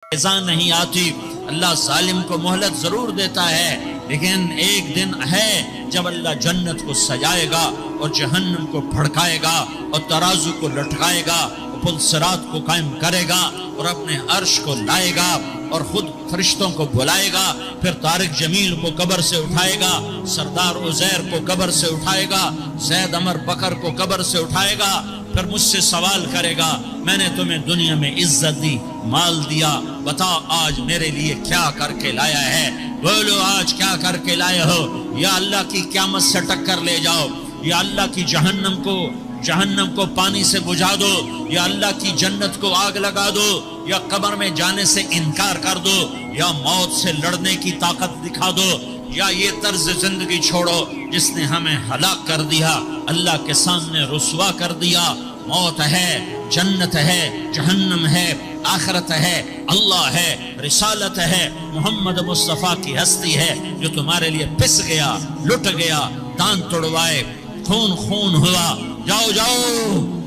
سزا نہیں آتی۔ اللہ ظالم کو مہلت ضرور دیتا ہے، لیکن ایک دن ہے جب اللہ جنت کو سجائے گا اور جہنم کو بھڑکائے گا اور ترازو کو لٹکائے گا اور پل صراط کو قائم کرے گا اور اپنے عرش کو لائے گا اور خود فرشتوں کو بلائے گا، پھر طارق جمیل کو قبر سے اٹھائے گا، سردار عزیر کو قبر سے اٹھائے گا، زید عمر بکر کو قبر سے اٹھائے گا، پھر مجھ سے سوال کرے گا میں نے تمہیں دنیا میں عزت دی، مال دیا، بتا آج میرے لیے کیا کر کے لایا ہے؟ بولو آج کیا کر کے لائے ہو؟ یا اللہ کی قیامت سے ٹکر لے جاؤ، یا اللہ کی جہنم کو پانی سے بجھا دو، یا اللہ کی جنت کو آگ لگا دو، یا قبر میں جانے سے انکار کر دو، یا موت سے لڑنے کی طاقت دکھا دو، یا یہ طرز زندگی چھوڑو جس نے ہمیں ہلاک کر دیا، اللہ کے سامنے رسوا کر دیا۔ موت ہے، جنت ہے، جہنم ہے، آخرت ہے، اللہ ہے، رسالت ہے، محمد مصطفیٰ کی ہستی ہے جو تمہارے لیے پس گیا، لٹ گیا، دان توڑوائے، خون ہوا۔ جاؤ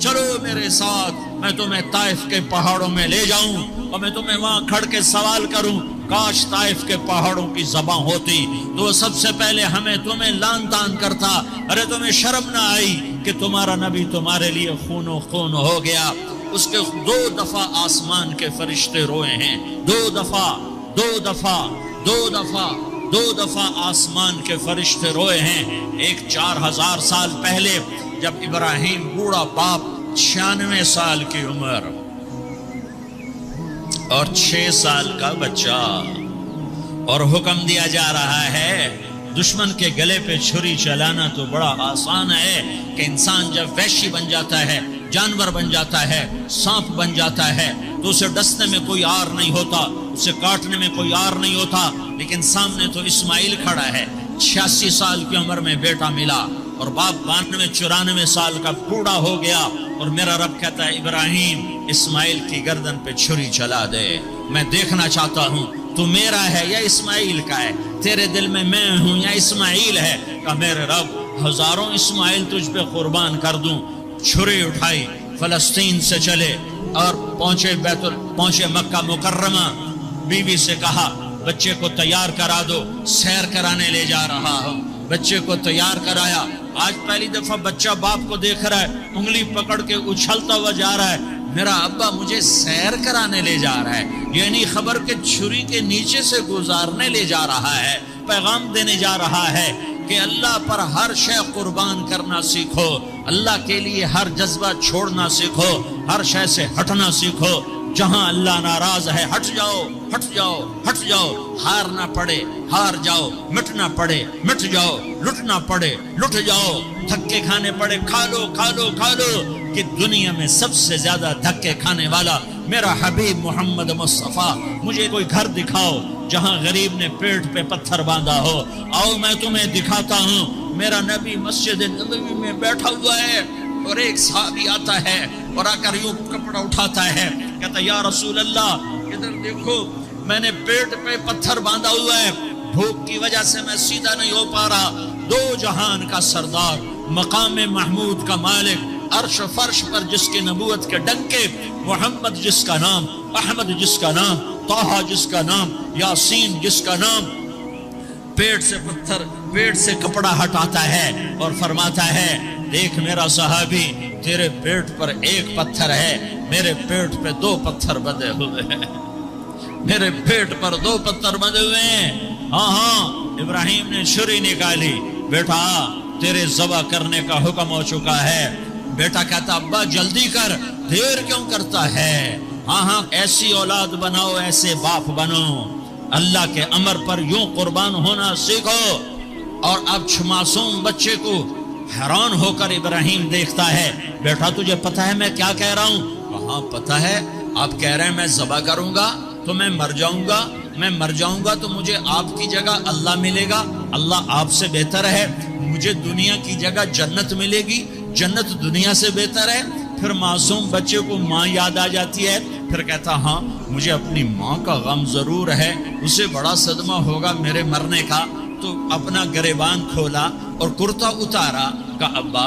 چلو میرے ساتھ، میں تمہیں طائف کے پہاڑوں میں لے جاؤں اور میں تمہیں وہاں کھڑ کے سوال کروں، کاش طائف کے پہاڑوں کی زبان ہوتی تو وہ سب سے پہلے تمہیں لان تان کرتا۔ ارے تمہیں شرم نہ آئی کہ تمہارا نبی تمہارے لیے خون و خون ہو گیا؟ اس کے 2 دفعہ آسمان کے فرشتے روئے ہیں، 2 دفعہ آسمان کے فرشتے روئے ہیں۔ ایک 4000 سال پہلے جب ابراہیم بوڑھا باپ، 96 سال کی عمر اور 6 سال کا بچہ، اور حکم دیا جا رہا ہے دشمن کے گلے پہ چھری چلانا تو بڑا آسان ہے کہ انسان جب وحشی بن جاتا ہے، جانور بن جاتا ہے، سانپ بن جاتا ہے تو اسے ڈسنے میں کوئی آر نہیں ہوتا، اسے کاٹنے میں کوئی آر نہیں ہوتا، لیکن سامنے تو اسماعیل کھڑا ہے، 86 سال کی عمر میں بیٹا ملا اور باپ 94 سال کا بوڑھا ہو گیا، اور میرا رب کہتا ہے ابراہیم اسماعیل کی گردن پہ چھری چلا دے، میں دیکھنا چاہتا ہوں تو میرا ہے یا اسماعیل کا ہے، تیرے دل میں ہوں یا اسماعیل ہے؟ کہ میرے رب ہزاروں اسماعیل تجھ پہ قربان کر دوں۔ چھری اٹھائی، فلسطین سے چلے اور پہنچے مکہ مکرمہ، بیوی سے کہا بچے کو تیار کرا دو، سیر کرانے لے جا رہا ہوں۔ بچے کو تیار کرایا، آج پہلی دفعہ بچہ باپ کو دیکھ رہا ہے، انگلی پکڑ کے اچھلتا ہوا جا رہا ہے، میرا ابا مجھے سیر کرانے لے جا رہا ہے، یعنی خبر کے چھری کے نیچے سے گزارنے لے جا رہا ہے، پیغام دینے جا رہا ہے کہ اللہ پر ہر شے قربان کرنا سیکھو، اللہ کے لیے ہر جذبہ چھوڑنا سیکھو، ہر شے سے ہٹنا سیکھو، جہاں اللہ ناراض ہے ہٹ جاؤ، ہار نہ پڑے ہار جاؤ، مٹنا پڑے مٹ جاؤ، لٹنا پڑے لٹ جاؤ، دھکے کھانے پڑے کھا لو، کہ دنیا میں سب سے زیادہ دھکے کھانے والا میرا حبیب محمد مصطفیٰ۔ مجھے کوئی گھر دکھاؤ جہاں غریب نے پیٹ پہ پتھر باندھا ہو، آؤ میں تمہیں دکھاتا ہوں۔ میرا نبی مسجد نبوی میں بیٹھا ہوا ہے اور ایک صحابی آتا ہے اور آ کر یوں کپڑا اٹھاتا ہے، کہتا یا رسول اللہ ادھر دیکھو، میں نے پیٹ پہ پتھر باندھا ہوا ہے، بھوک کی وجہ سے میں سیدھا نہیں ہو پا رہا۔ 2 جہان کا سردار، مقام محمود کا مالک، عرش و فرش پر جس کے نبوت کے ڈنکے، محمد جس کا نام، احمد جس کا نام، طہ جس کا نام، یاسین جس کا نام، پیٹ سے کپڑا ہٹاتا ہے اور فرماتا ہے دیکھ میرا صحابی، تیرے پیٹ پر 1 پتھر ہے، میرے پیٹ پہ 2 پتھر بندھے ہوئے ہیں، میرے پیٹ پر 2 پتھر بندھے ہوئے ہیں۔ ہاں ابراہیم نے چھری نکالی، بیٹا تیرے ذبح کرنے کا حکم ہو چکا ہے۔ بیٹا کہتا ابا جلدی کر، دیر کیوں کرتا ہے؟ ہاں ایسی اولاد بناؤ، ایسے باپ بنو، اللہ کے امر پر یوں قربان ہونا سیکھو۔ اور اب معصوم بچے کو حیران ہو کر ابراہیم دیکھتا ہے، بیٹا تجھے پتہ ہے میں کیا کہہ رہا ہوں؟ ہاں پتہ ہے، آپ کہہ رہے ہیں میں ذبح کروں گا تو میں مر جاؤں گا تو مجھے آپ کی جگہ اللہ ملے گا، اللہ آپ سے بہتر ہے، مجھے دنیا کی جگہ جنت ملے گی، جنت دنیا سے بہتر ہے۔ پھر معصوم بچے کو ماں یاد آ جاتی ہے، پھر کہتا ہاں مجھے اپنی ماں کا غم ضرور ہے، اسے بڑا صدمہ ہوگا میرے مرنے کا۔ تو اپنا گریبان کھولا اور کرتا اتارا، کہا ابا